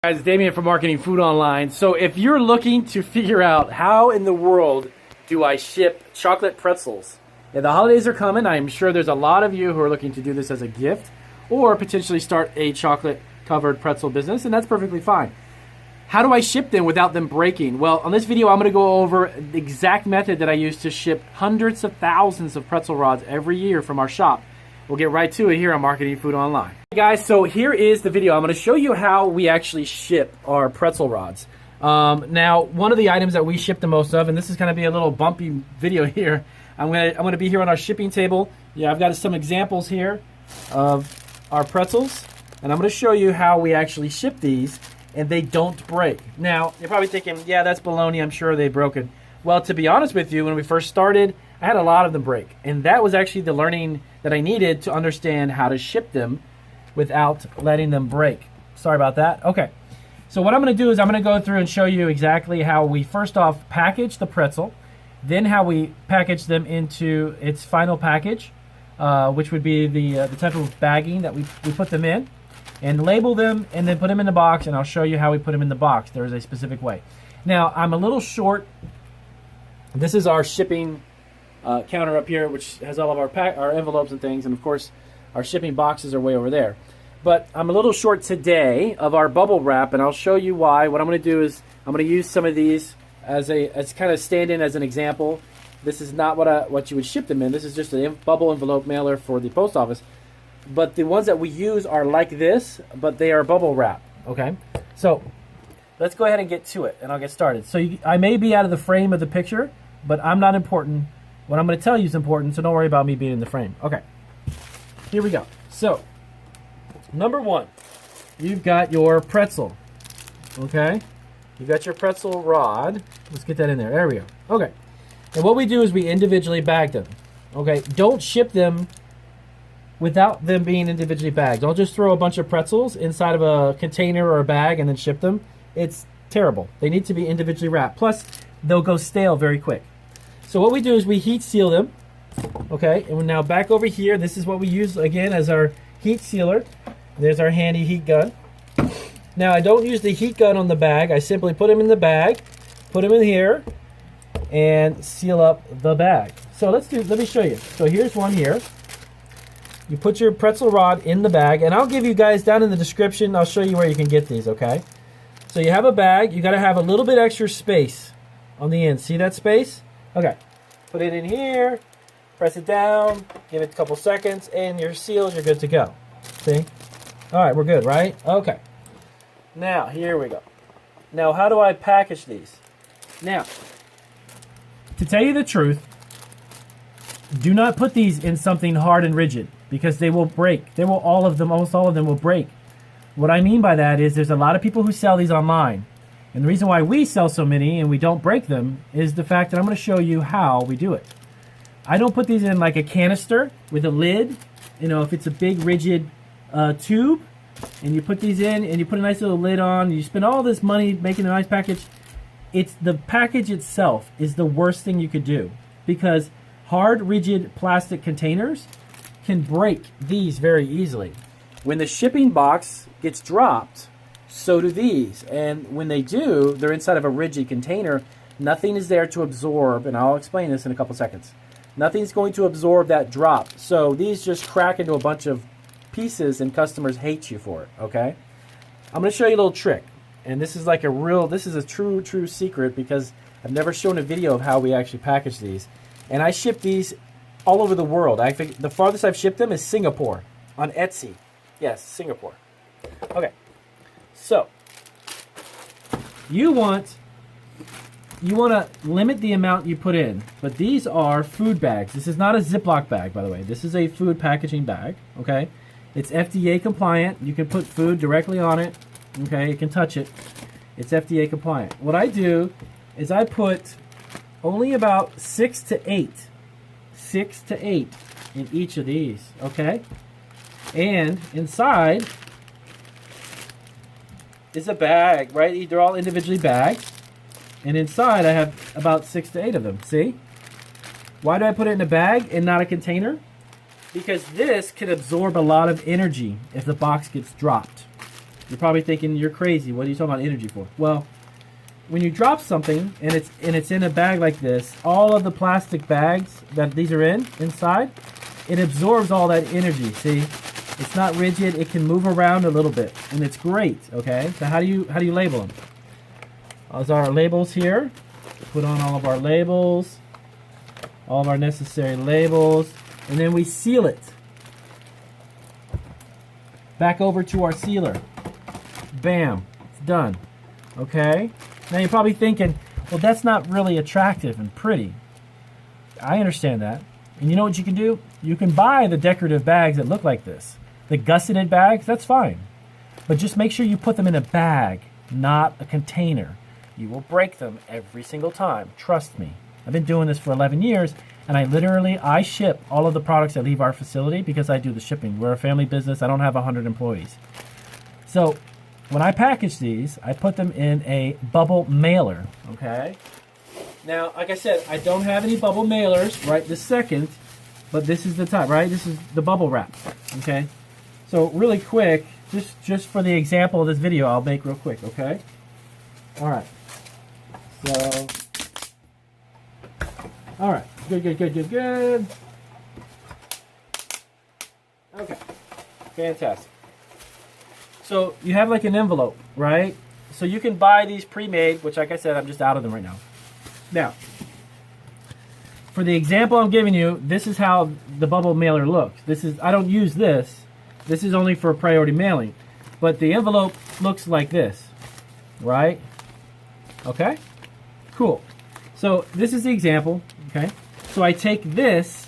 Guys, Damien from Marketing Food Online. So if you're looking to figure out how in the world do I ship chocolate pretzels, yeah, the holidays are coming. I'm sure there's a lot of you who are looking to do this as a gift or potentially start a chocolate covered pretzel business, and that's perfectly fine. How do I ship them without them breaking? Well, on this video, I'm going to go over the exact method that I use to ship hundreds of thousands of pretzel rods every year from our shop. We'll get right to it here on Marketing Food Online. Hey guys, so here is the video. I'm going to show you how we actually ship our pretzel rods. Now, one of the items that we ship the most of, and this is going to be a little bumpy video here, I'm going to be here on our shipping table. Yeah, I've got some examples here of our pretzels, and I'm going to show you how we actually ship these, and they don't break. Now, you're probably thinking, yeah, that's baloney. I'm sure they broke it. Well, to be honest with you, when we first started, I had a lot of them break, and that was actually the learning that I needed to understand how to ship them without letting them break. Sorry about that. Okay, so what I'm going to do is I'm going to go through and show you exactly how we first off package the pretzel, then how we package them into its final package, which would be the type of bagging that we put them in, and label them, and then put them in the box, and I'll show you how we put them in the box. There is a specific way. Now, I'm a little short. This is our shipping counter up here, which has all of our envelopes and things, and of course our shipping boxes are way over there. But I'm a little short today of our bubble wrap, and I'll show you why. What I'm going to do is I'm going to use some of these as kind of stand in as an example. This is not what you would ship them in. This is just a bubble envelope mailer for the post office. But the ones that we use are like this, but they are bubble wrap. Okay, so let's go ahead and get to it, and I'll get started. So I may be out of the frame of the picture, but I'm not important. What I'm going to tell you is important, so don't worry about me being in the frame. Okay, here we go. So, number one, you've got your pretzel, okay? You've got your pretzel rod. Let's get that in there. There we go. Okay, and what we do is we individually bag them, okay? Don't ship them without them being individually bagged. Don't just throw a bunch of pretzels inside of a container or a bag and then ship them. It's terrible. They need to be individually wrapped. Plus, they'll go stale very quick. So what we do is we heat seal them, okay? And we're now back over here. This is what we use, again, as our heat sealer. There's our handy heat gun. Now, I don't use the heat gun on the bag. I simply put them in the bag, put them in here, and seal up the bag. So let me show you. So here's one here. You put your pretzel rod in the bag, and I'll give you guys down in the description, I'll show you where you can get these, okay? So you have a bag. You got to have a little bit extra space on the end. See that space? Okay, put it in here, press it down, give it a couple seconds, and you're sealed, you're good to go. See? All right, we're good, right? Okay. Now, here we go. Now, how do I package these? Now, to tell you the truth, do not put these in something hard and rigid because they will break. They will, almost all of them will break. What I mean by that is there's a lot of people who sell these online. And the reason why we sell so many and we don't break them is the fact that I'm going to show you how we do it. I don't put these in like a canister with a lid. You know, if it's a big rigid tube and you put these in and you put a nice little lid on, you spend all this money making a nice package. It's the package itself is the worst thing you could do because hard, rigid plastic containers can break these very easily. When the shipping box gets dropped, so do these, and when they do, they're inside of a rigid container. Nothing is there to absorb, and I'll explain this in a couple seconds. Nothing's going to absorb that drop, so these just crack into a bunch of pieces, and customers hate you for it, okay? I'm going to show you a little trick, and this is like this is a true secret because I've never shown a video of how we actually package these, and I ship these all over the world. I think the farthest I've shipped them is Singapore on Etsy. Yes, Singapore. Okay. So, you want to limit the amount you put in, but these are food bags. This is not a Ziploc bag, by the way. This is a food packaging bag, okay? It's FDA compliant. You can put food directly on it, okay? You can touch it. It's FDA compliant. What I do is I put only about 6 to 8 in each of these, okay? And inside is a bag, right? They're all individually bagged. And inside I have about 6 to 8 of them. See? Why do I put it in a bag and not a container? Because this can absorb a lot of energy if the box gets dropped. You're probably thinking you're crazy. What are you talking about energy for? Well, when you drop something and it's in a bag like this, all of the plastic bags that these are inside, it absorbs all that energy. See, it's not rigid. It can move around a little bit, and it's great. Okay, so how do you label them? Those are our labels here. Put on all of our labels, all of our necessary labels, and then we seal it. Back over to our sealer. Bam, it's done. Okay. Now you're probably thinking, well, that's not really attractive and pretty. I understand that. And you know what you can do? You can buy the decorative bags that look like this. The gusseted bags, that's fine. But just make sure you put them in a bag, not a container. You will break them every single time. Trust me. I've been doing this for 11 years, and I ship all of the products that leave our facility because I do the shipping. We're a family business. I don't have 100 employees. So when I package these, I put them in a bubble mailer, okay? Now, like I said, I don't have any bubble mailers right this second, but this is the type, right? This is the bubble wrap, okay? So really quick, just for the example of this video, I'll make real quick, okay? All right. So, all right, good. Okay, fantastic. So you have like an envelope, right? So you can buy these pre-made, which like I said, I'm just out of them right now. Now, for the example I'm giving you, this is how the bubble mailer looks. I don't use this. This is only for priority mailing. But the envelope looks like this, right? Okay, cool. So this is the example, okay? So I take this,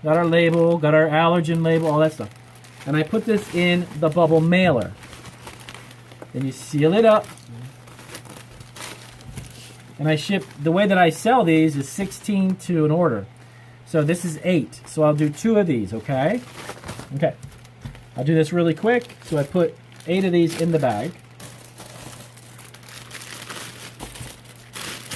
got our label, got our allergen label, all that stuff. And I put this in the bubble mailer. Then you seal it up. And I ship, the way that I sell these is 16 to an order. So this is 8. So I'll do 2 of these, okay? Okay. I'll do this really quick. So I put 8 of these in the bag.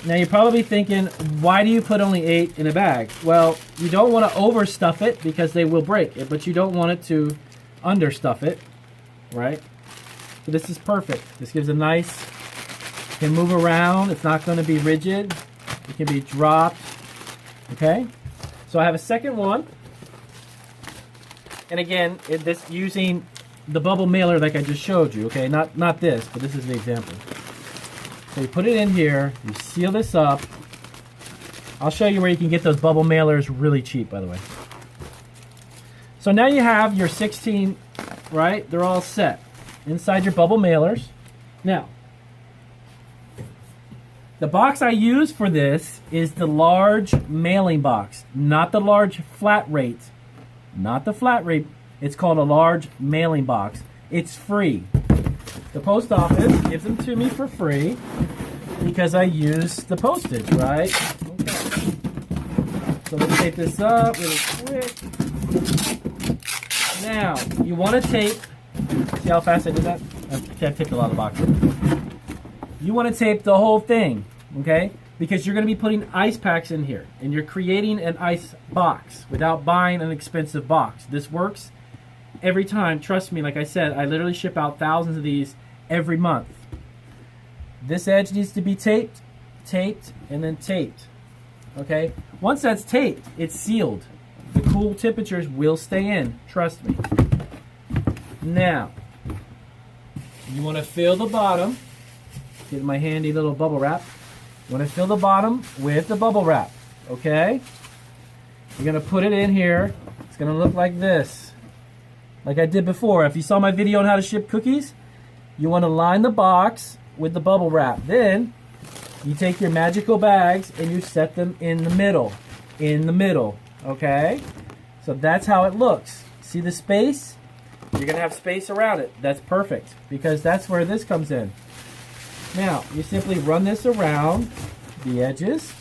Now you're probably thinking, why do you put only 8 in a bag? Well, you don't want to overstuff it because they will break, but you don't want it to understuff it, right? So this is perfect. This gives a nice, can move around. It's not going to be rigid. It can be dropped, okay? So I have a second one. And again, this using the bubble mailer like I just showed you, okay? Not this, but this is the example. So you put it in here, you seal this up. I'll show you where you can get those bubble mailers really cheap, by the way. So now you have your 16, right? They're all set inside your bubble mailers. Now, the box I use for this is the large mailing box, not the large flat rate. Not the flat rate. It's called a large mailing box. It's free. The post office gives them to me for free because I use the postage, right? Okay. So let's tape this up really quick. Now, you want to tape, see how fast I did that? I've taped a lot of boxes. You want to tape the whole thing, okay? Because you're going to be putting ice packs in here, and you're creating an ice box without buying an expensive box. This works every time. Trust me, like I said, I literally ship out thousands of these every month. This edge needs to be taped, and then taped. Okay? Once that's taped, it's sealed. The cool temperatures will stay in. Trust me. Now, you want to fill the bottom. Get my handy little bubble wrap. You want to fill the bottom with the bubble wrap. Okay? You're going to put it in here. It's going to look like this. Like I did before. If you saw my video on how to ship cookies, you want to line the box with the bubble wrap. Then you take your magical bags and you set them in the middle. In the middle. Okay? So that's how it looks. See the space? You're going to have space around it. That's perfect because that's where this comes in. Now, you simply run this around the edges.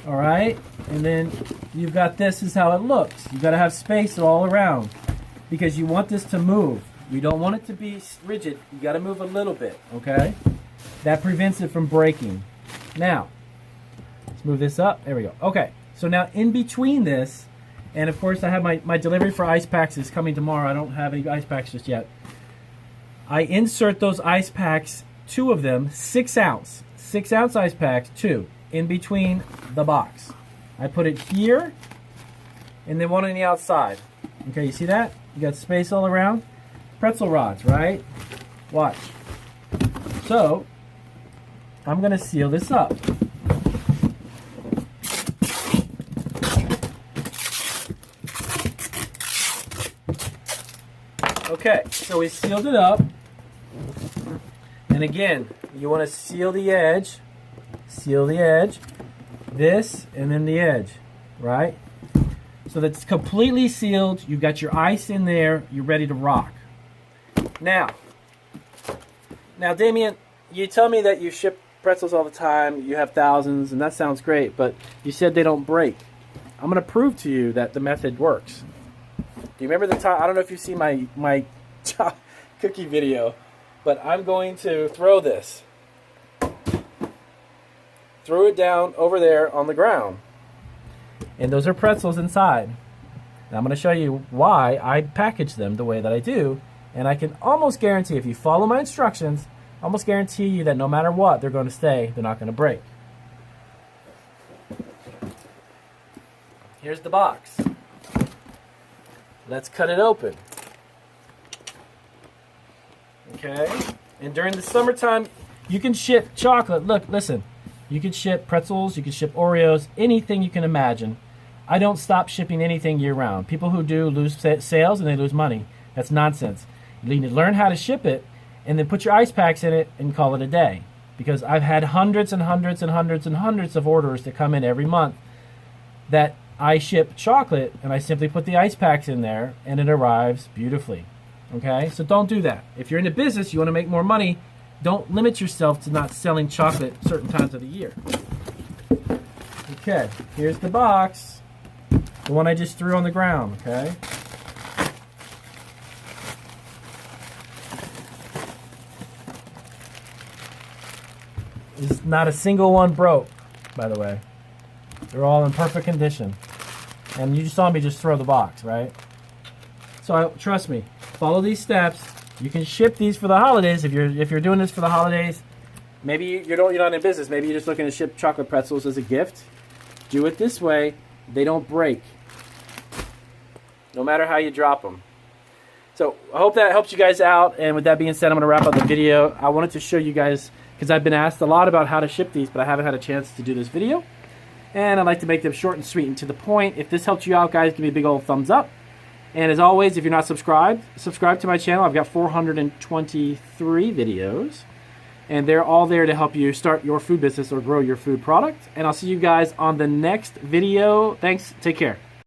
All right? And then you've got this is how it looks. You've got to have space all around because you want this to move. You don't want it to be rigid. You got to move a little bit, okay? That prevents it from breaking. Now, let's move this up. There we go. Okay. So now in between this And of course, I have my delivery for ice packs is coming tomorrow. I don't have any ice packs just yet. I insert those ice packs, 2 of them, 6 ounce ice packs, 2, in between the box. I put it here, and then 1 on the outside. Okay, you see that? You got space all around. Pretzel rods, right? Watch. So, I'm going to seal this up. Okay, so we sealed it up. And again, you want to seal the edge, this, and then the edge, right? So that's completely sealed. You've got your ice in there. You're ready to rock. Now, Damien, you tell me that you ship pretzels all the time. You have thousands, and that sounds great, but you said they don't break. I'm going to prove to you that the method works. Do you remember the time? I don't know if you see my cookie video, but I'm going to throw this. Throw it down over there on the ground. And those are pretzels inside. Now I'm going to show you why I package them the way that I do. And I can almost guarantee, if you follow my instructions, almost guarantee you that no matter what, they're going to stay. They're not going to break. Here's the box. Let's cut it open. Okay? And during the summertime, you can ship chocolate. Look, listen. You can ship pretzels, you can ship Oreos, anything you can imagine. I don't stop shipping anything year-round. People who do lose sales and they lose money. That's nonsense. You need to learn how to ship it and then put your ice packs in it and call it a day. Because I've had hundreds and hundreds and hundreds and hundreds of orders that come in every month that I ship chocolate and I simply put the ice packs in there and it arrives beautifully. Okay? So don't do that. If you're in the business, you want to make more money, don't limit yourself to not selling chocolate certain times of the year. Okay, here's the box. The one I just threw on the ground, okay? There's not a single one broke, by the way. They're all in perfect condition. And you saw me just throw the box, right? So trust me, follow these steps. You can ship these for the holidays if you're doing this for the holidays. Maybe you're not in business. Maybe you're just looking to ship chocolate pretzels as a gift. Do it this way. They don't break, no matter how you drop them. So I hope that helps you guys out. And with that being said, I'm going to wrap up the video. I wanted to show you guys, because I've been asked a lot about how to ship these, but I haven't had a chance to do this video. And I like to make them short and sweet and to the point. If this helped you out, guys, give me a big old thumbs up. And as always, if you're not subscribed, subscribe to my channel. I've got 423 videos. And they're all there to help you start your food business or grow your food product. And I'll see you guys on the next video. Thanks. Take care.